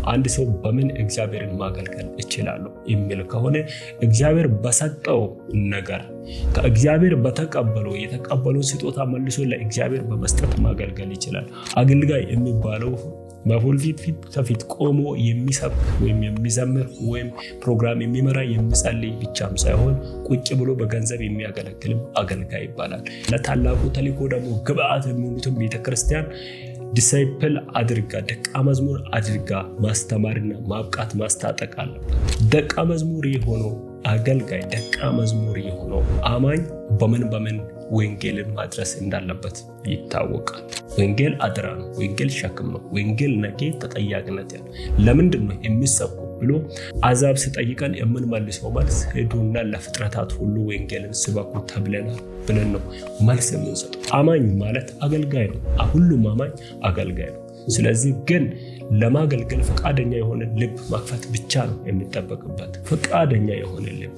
አንድ ሰው በምን እግዚአብሔርን ማገልገል ይችላል የሚል ከሆነ እግዚአብሔር በሰጠው ነገር ከእግዚአብሔር የተቀበለው ስጦታ መልሶ ለእግዚአብሔር በመስጠት ማገልገል ይችላል። አገልጋይ የሚባለው በፑልፒት ፊት ከፊት ቆሞ የሚሰብክ ወይም የሚዘምር ወይም ፕሮግራም የሚመራ የሚጸልይ ብቻም ሳይሆን ቁጭ ብሎ በገንዘብ የሚያገለግልም አገልጋይ ይባላል። ለታላቁ ተልእኮ ደግሞ ግብአት የሚሆኑትን ቤተክርስቲያን ዲሳይፕል አድርጋ ደቀ መዝሙር አድርጋ ማስተማርና ማብቃት ማስታጠቅ አለበት። ደቀ መዝሙር የሆነው አገልጋይ ደቀ መዝሙር የሆነው አማኝ በምን ወንጌልን ማድረስ እንዳለበት ይታወቃል። ወንጌል አደራ ነው። ወንጌል ሸክም ነው። ወንጌል ነገ ተጠያቂነት ያለው ለምንድን ነው የሚሰብኩ ብሎ አዛብ ሲጠይቀን የምንመልሰው መልስ ሄዱና ለፍጥረታት ሁሉ ወንጌልን ስበኩ ተብለናል ብለን ነው መልስ የምንሰጠው። አማኝ ማለት አገልጋይ ነው። ሁሉም አማኝ አገልጋይ ነው። ስለዚህ ግን ለማገልገል ፈቃደኛ የሆነ ልብ መክፈት ብቻ ነው የሚጠበቅበት። ፈቃደኛ የሆነ ልብ